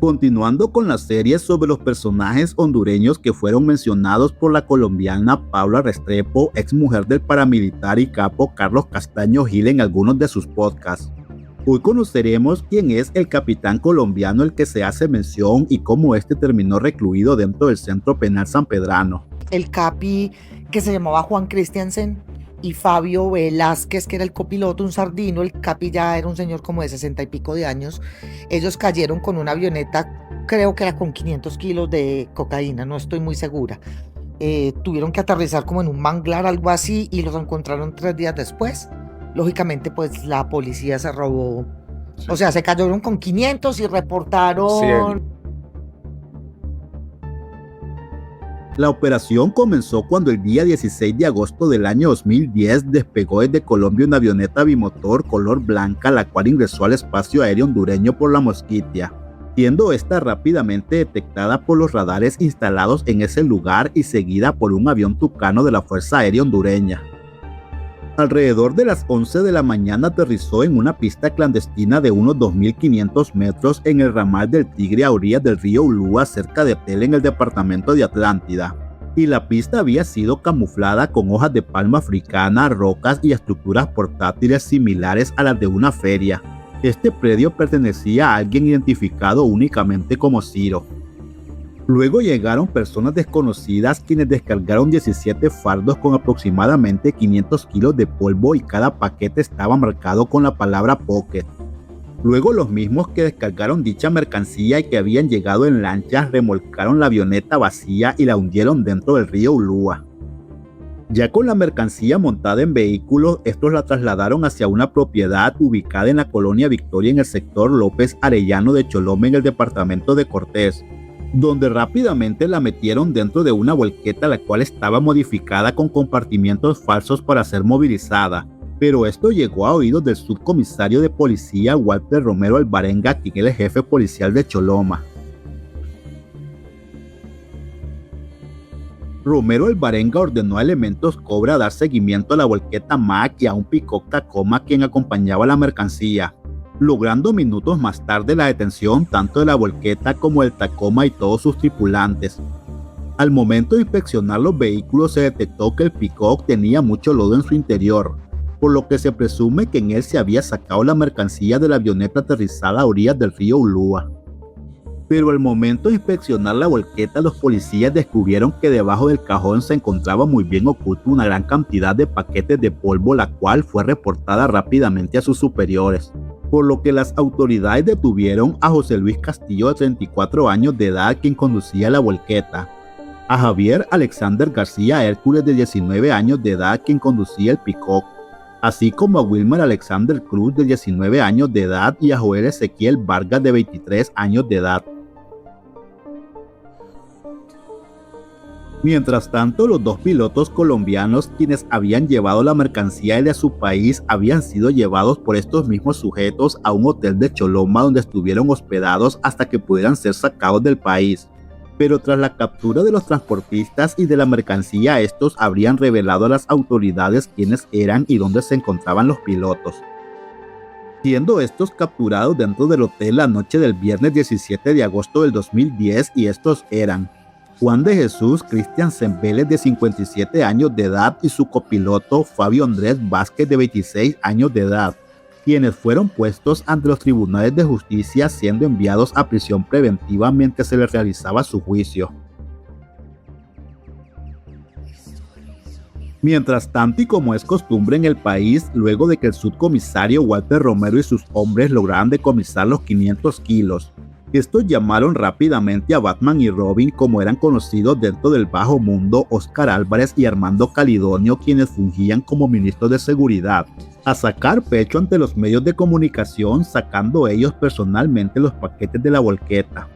Continuando con la serie sobre los personajes hondureños que fueron mencionados por la colombiana Paula Restrepo, ex mujer del paramilitar y capo Carlos Castaño Gil en algunos de sus podcasts. Hoy conoceremos quién es el capitán colombiano al que se hace mención y cómo este terminó recluido dentro del Centro Penal Sanpedrano. El capi que se llamaba Juan Christiansen y Fabio Velázquez, que era el copiloto, un sardino. El capi ya era un señor como de 60 y pico de años. Ellos cayeron con una avioneta, creo que era con 500 kilos de cocaína, no estoy muy segura. Tuvieron que aterrizar como en un manglar, algo así, y los encontraron 3 días después. Lógicamente, pues la policía se robó. Sí. O sea, se cayeron con 500 y reportaron 100. La operación comenzó cuando el día 16 de agosto del año 2010 despegó desde Colombia una avioneta bimotor color blanca, la cual ingresó al espacio aéreo hondureño por La Mosquitia, siendo esta rápidamente detectada por los radares instalados en ese lugar y seguida por un avión tucano de la Fuerza Aérea Hondureña. Alrededor de las 11 de la mañana aterrizó en una pista clandestina de unos 2.500 metros en el ramal del Tigre a orillas del río Ulúa, cerca de Tela, en el departamento de Atlántida, y la pista había sido camuflada con hojas de palma africana, rocas y estructuras portátiles similares a las de una feria. Este predio pertenecía a alguien identificado únicamente como Ciro. Luego llegaron personas desconocidas quienes descargaron 17 fardos con aproximadamente 500 kilos de polvo y cada paquete estaba marcado con la palabra Pocket. Luego los mismos que descargaron dicha mercancía y que habían llegado en lanchas remolcaron la avioneta vacía y la hundieron dentro del río Ulúa. Ya con la mercancía montada en vehículos, estos la trasladaron hacia una propiedad ubicada en la colonia Victoria en el sector López Arellano de Choloma en el departamento de Cortés, donde rápidamente la metieron dentro de una volqueta la cual estaba modificada con compartimientos falsos para ser movilizada, pero esto llegó a oídos del subcomisario de policía Walter Romero Alvarenga, quien es el jefe policial de Choloma. Romero Alvarenga ordenó a elementos Cobra dar seguimiento a la volqueta Mac y a un Peacock Tacoma quien acompañaba la mercancía, logrando minutos más tarde la detención tanto de la volqueta como del Tacoma y todos sus tripulantes. Al momento de inspeccionar los vehículos se detectó que el Peacock tenía mucho lodo en su interior, por lo que se presume que en él se había sacado la mercancía de la avioneta aterrizada a orillas del río Ulúa. Pero al momento de inspeccionar la volqueta, los policías descubrieron que debajo del cajón se encontraba muy bien oculto una gran cantidad de paquetes de polvo, la cual fue reportada rápidamente a sus superiores, por lo que las autoridades detuvieron a José Luis Castillo, de 34 años de edad, quien conducía la volqueta, a Javier Alexander García Hércules, de 19 años de edad, quien conducía el Peacock, así como a Wilmer Alexander Cruz, de 19 años de edad, y a Joel Ezequiel Vargas, de 23 años de edad. Mientras tanto, los dos pilotos colombianos quienes habían llevado la mercancía de su país habían sido llevados por estos mismos sujetos a un hotel de Choloma, donde estuvieron hospedados hasta que pudieran ser sacados del país. Pero tras la captura de los transportistas y de la mercancía, estos habrían revelado a las autoridades quiénes eran y dónde se encontraban los pilotos, siendo estos capturados dentro del hotel la noche del viernes 17 de agosto del 2010, y estos eran Juan de Jesús Christiansen Vélez, de 57 años de edad, y su copiloto Fabio Andrés Vázquez, de 26 años de edad, quienes fueron puestos ante los tribunales de justicia, siendo enviados a prisión preventiva mientras se les realizaba su juicio. Mientras tanto, y como es costumbre en el país, luego de que el subcomisario Walter Romero y sus hombres lograran decomisar los 500 kilos, estos llamaron rápidamente a Batman y Robin, como eran conocidos dentro del bajo mundo, Oscar Álvarez y Armando Calidonio, quienes fungían como ministros de seguridad, a sacar pecho ante los medios de comunicación, sacando ellos personalmente los paquetes de la volqueta.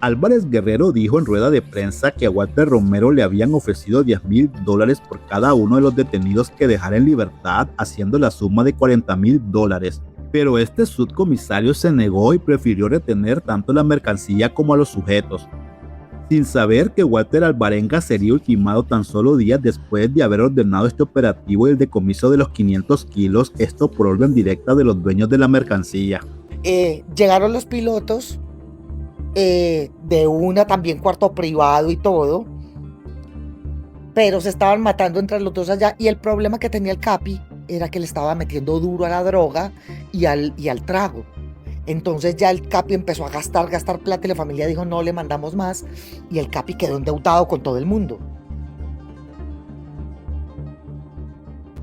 Álvarez Guerrero dijo en rueda de prensa que a Walter Romero le habían ofrecido $10,000 por cada uno de los detenidos que dejara en libertad, haciendo la suma de $40,000. Pero este subcomisario se negó y prefirió retener tanto la mercancía como a los sujetos, sin saber que Walter Alvarenga sería ultimado tan solo días después de haber ordenado este operativo y el decomiso de los 500 kilos, esto por orden directa de los dueños de la mercancía. Llegaron los pilotos de una también cuarto privado y todo, pero se estaban matando entre los dos allá, y el problema que tenía el Capi era que le estaba metiendo duro a la droga y al trago. Entonces ya el Capi empezó a gastar plata y la familia dijo no le mandamos más, y el Capi quedó endeudado con todo el mundo.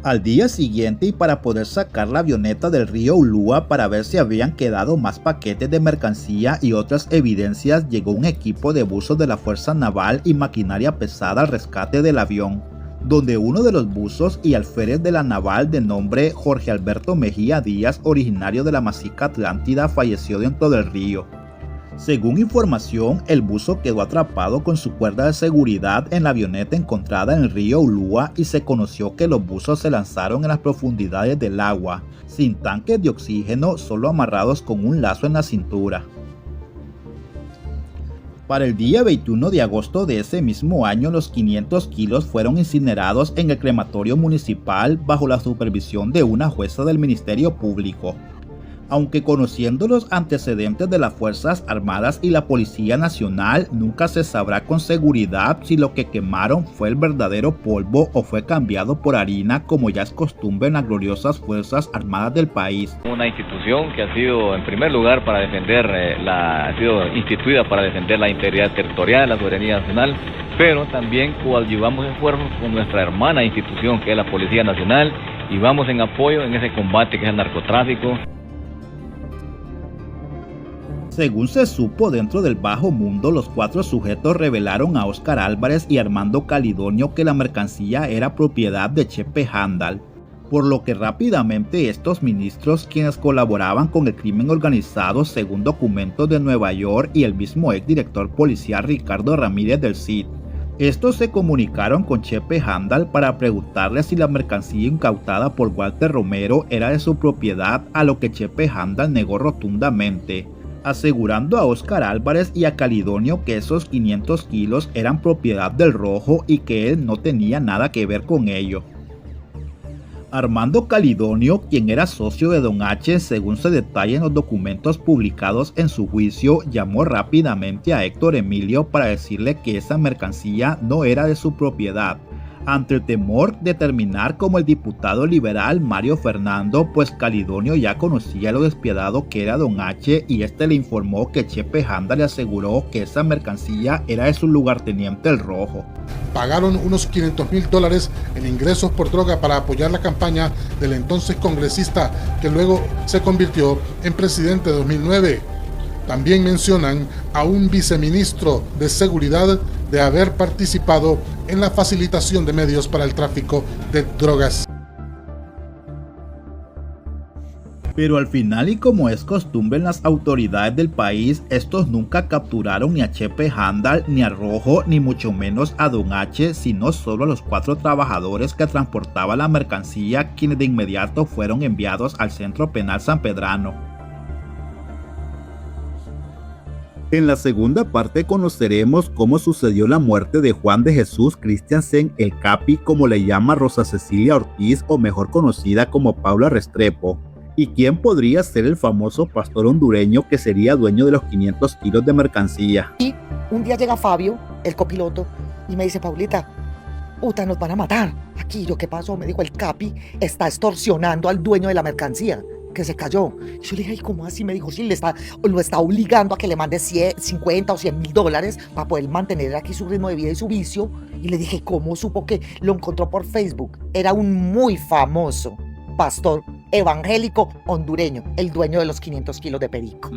Al día siguiente, y para poder sacar la avioneta del río Ulúa para ver si habían quedado más paquetes de mercancía y otras evidencias, llegó un equipo de buzos de la Fuerza Naval y maquinaria pesada al rescate del avión, donde uno de los buzos y alférez de la naval de nombre Jorge Alberto Mejía Díaz, originario de la Masica Atlántida, falleció dentro del río. Según información, el buzo quedó atrapado con su cuerda de seguridad en la avioneta encontrada en el río Ulúa, y se conoció que los buzos se lanzaron en las profundidades del agua, sin tanques de oxígeno, solo amarrados con un lazo en la cintura. Para el día 21 de agosto de ese mismo año, los 500 kilos fueron incinerados en el crematorio municipal bajo la supervisión de una jueza del Ministerio Público. Aunque conociendo los antecedentes de las Fuerzas Armadas y la Policía Nacional, nunca se sabrá con seguridad si lo que quemaron fue el verdadero polvo o fue cambiado por harina, como ya es costumbre en las gloriosas Fuerzas Armadas del país. Una institución que ha sido, en primer lugar, para defender ha sido instituida para defender la integridad territorial, la soberanía nacional, pero también coadyuvamos esfuerzos con nuestra hermana institución, que es la Policía Nacional, y vamos en apoyo en ese combate que es el narcotráfico. Según se supo, dentro del bajo mundo, los 4 sujetos revelaron a Óscar Álvarez y Armando Calidonio que la mercancía era propiedad de Chepe Handal, por lo que rápidamente estos ministros, quienes colaboraban con el crimen organizado según documentos de Nueva York, y el mismo exdirector policial Ricardo Ramírez del CID, estos se comunicaron con Chepe Handal para preguntarle si la mercancía incautada por Walter Romero era de su propiedad, a lo que Chepe Handal negó rotundamente, asegurando a Óscar Álvarez y a Calidonio que esos 500 kilos eran propiedad del Rojo y que él no tenía nada que ver con ello. Armando Calidonio, quien era socio de Don H, según se detalla en los documentos publicados en su juicio, llamó rápidamente a Héctor Emilio para decirle que esa mercancía no era de su propiedad, ante el temor de terminar como el diputado liberal Mario Fernando, pues Calidonio ya conocía lo despiadado que era Don H, y este le informó que Chepe Handal le aseguró que esa mercancía era de su lugarteniente el Rojo. Pagaron unos $500,000 en ingresos por droga para apoyar la campaña del entonces congresista, que luego se convirtió en presidente de 2009. También mencionan a un viceministro de seguridad de haber participado en la facilitación de medios para el tráfico de drogas. Pero al final, y como es costumbre en las autoridades del país, estos nunca capturaron ni a Chepe Handal, ni a Rojo, ni mucho menos a Don H, sino solo a los 4 trabajadores que transportaban la mercancía, quienes de inmediato fueron enviados al Centro Penal San Pedrano. En la segunda parte conoceremos cómo sucedió la muerte de Juan de Jesús Christiansen, el Capi, como le llama Rosa Cecilia Ortiz, o mejor conocida como Paula Restrepo, y quién podría ser el famoso pastor hondureño que sería dueño de los 500 kilos de mercancía. Y un día llega Fabio, el copiloto, y me dice: Paulita, puta, nos van a matar. Aquí, ¿yo qué pasó? Me dijo: el Capi está extorsionando al dueño de la mercancía, que se cayó. Y yo le dije: ¿y cómo así? Me dijo: sí, lo está obligando a que le mande 50 o 100 mil dólares para poder mantener aquí su ritmo de vida y su vicio. Y le dije: ¿cómo supo? Que lo encontró por Facebook. Era un muy famoso pastor evangélico hondureño, el dueño de los 500 kilos de perico.